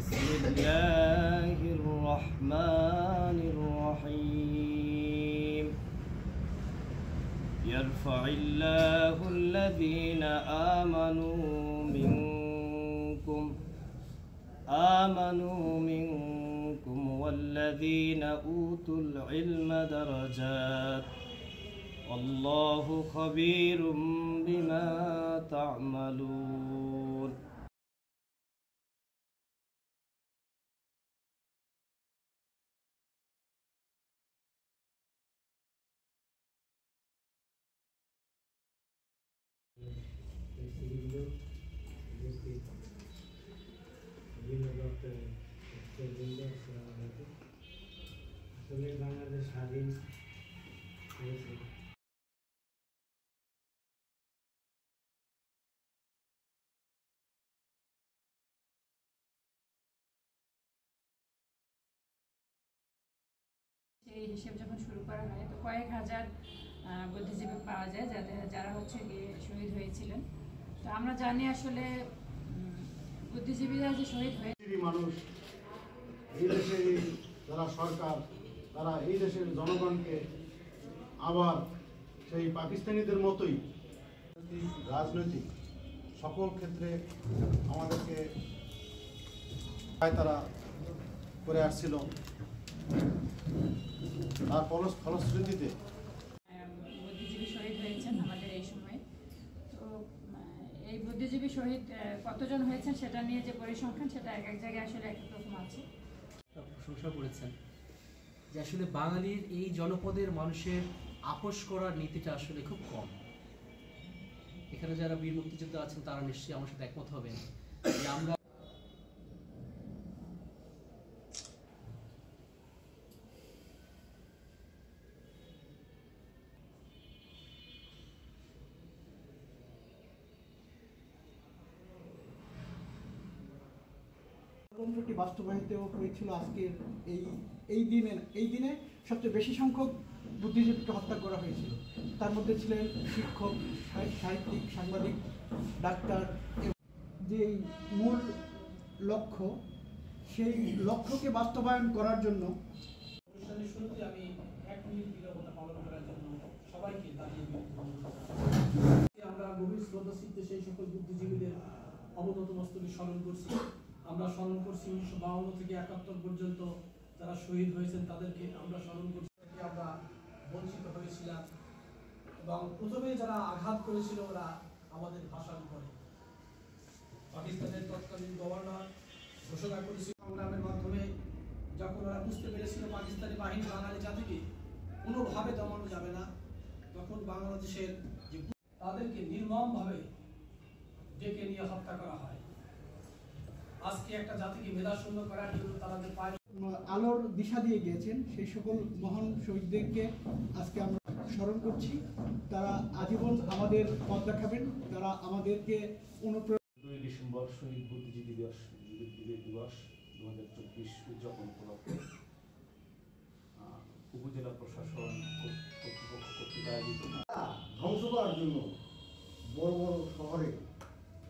بسم الله الرحمن الرحيم يرفع الله الذين آمنوا منكم والذين أوتوا العلم درجات والله خبير بما تعملون বাংলাদেশ স্বাধীন হয়েছে। এই হিসেব যখন শুরু করা হয় তো কয়েক হাজার বুদ্ধিজীবী পাওয়া যায় যারা হচ্ছে গিয়ে শহীদ হয়েছিলেন। তো আমরা জানি আসলে বুদ্ধিজীবীরা যে শহীদ হয়ে মানুষ এই দেশের যারা সরকার তারা এই দেশের জনগণকে আবার সেই পাকিস্তানিদের মতোই রাজনৈতিক সকল ক্ষেত্রে আমাদেরকে তারা করে আসছিল। তার ফলশ্রুতিতে বুদ্ধিজীবী শহীদ হয়েছেন আমাদের এই সময়ে। তো এই বুদ্ধিজীবী শহীদ কতজন হয়েছেন সেটা নিয়ে যে পরিসংখ্যান সেটা এক এক জায়গায় আসলে এক এক রকম আছে। প্রশংসা করেছেন যে আসলে বাঙালির এই জনপদের মানুষের আপোষ করার নীতিটা আসলে খুব কম। এখানে যারা বীর মুক্তিযোদ্ধা আছেন তারা নিশ্চয়ই আমার সাথে একমত হবেন যে আমরা গণতন্ত্রটি বাস্তবায়িত হয়েছিল আজকের এই দিনে সবচেয়ে বেশি সংখ্যক বুদ্ধিজীবীকে হত্যা করা হয়েছিল। তার মধ্যে ছিলেন শিক্ষক, সাহিত্যিক, সাংবাদিক, ডাক্তার। যে মূল লক্ষ্য সেই লক্ষ্যকে বাস্তবায়ন করার জন্য অনুষ্ঠানের শুরুতে আমি 1 মিনিট নীরবতা পালন করার জন্য সবাইকে আমরা গভীর শ্রদ্ধাচিত্তে সেই সকল বুদ্ধিজীবীদের অবনত মস্তকে স্মরণ করছি। আমরা স্মরণ করছি 1952 থেকে 71 পর্যন্ত যারা শহীদ হয়েছেন তাদেরকে আমরা স্মরণ করছি। আমরা বঞ্চিত হয়েছিলাম এবং প্রথমে যারা আঘাত করেছিল ওরা আমাদের ভাষার উপরে। পাকিস্তানের তৎকালীন গভর্নর ঘোষণা করেছিল সংগ্রামের মাধ্যমে যখন ওরা বুঝতে পেরেছিল পাকিস্তানি বাহিনী বাঙালি জাতিকে কোনোভাবে দমানো যাবে না, তখন বাংলাদেশের যে তাদেরকে নির্মমভাবে ডেকে নিয়ে হত্যা করা হয়। আজকে একটা জাতিকে মেধাশূন্য করার জন্য তাদের পায় আলোর দিশা দিয়ে গিয়েছেন সেই সকল মহান শহীদদেরকে আজকে আমরা স্মরণ করছি। তারা আজীবন আমাদের পথ দেখাবেন, তারা আমাদেরকে 2 ডিসেম্বর শহীদ বুদ্ধিজীবী দিবস 2024 উদযাপন উপলক্ষে উপজেলা প্রশাসন কর্তৃপক্ষ কর্তৃক আয়োজিত ধ্বংস করার জন্য বড় বড় শহরে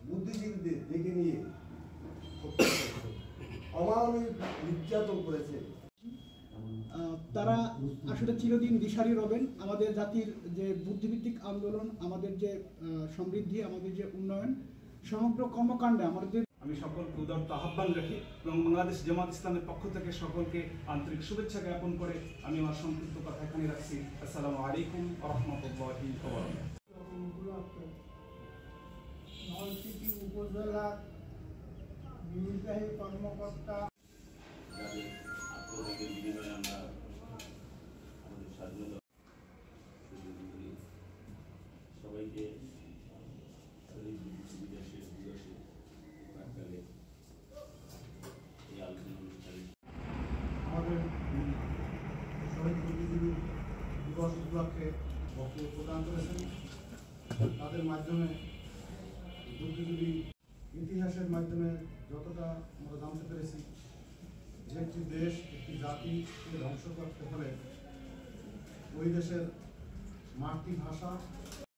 বুদ্ধিজীবীদের ডেকে নিয়ে অমানবিক নির্যাতন করেছে। তারা আসলে চিরদিন দিশারি রবেন আমাদের জাতির যে বুদ্ধিভিত্তিক আন্দোলন, আমাদের যে সমৃদ্ধি, আমাদের যে উন্নয়ন, সমগ্র কর্মকাণ্ডে আমাদের। আমি সকলকে উদারত আহ্বান রাখি এবং বাংলাদেশ জামাত ইসলামের পক্ষ থেকে সকলকে আন্তরিক শুভেচ্ছা জ্ঞাপন করে আমি আমার সংক্ষিপ্ত কথা এখানে রাখছি। আসসালামু আলাইকুম ওয়া রাহমাতুল্লাহি ওয়া বারাকাতুহু। নলছিটি উপজেলা নির্বাহী কর্মকর্তা যাদের আত্মত্যাগের বিনিময়ে আমরা আমাদের স্বাধীনতা সবাইকে বিদেশে প্রাককালে এই আলোচনা অনুষ্ঠানে আমাদের শহীদ বুদ্ধিজীবী দিবস উপলক্ষে বক্তব্য প্রদান করেছেন। তাদের মাধ্যমে বুদ্ধিজীবী ইতিহাসের মাধ্যমে যতটা আমরা জানতে পেরেছি যে একটি দেশ, একটি জাতিকে ধ্বংস করতে হলে ওই দেশের মাতৃভাষা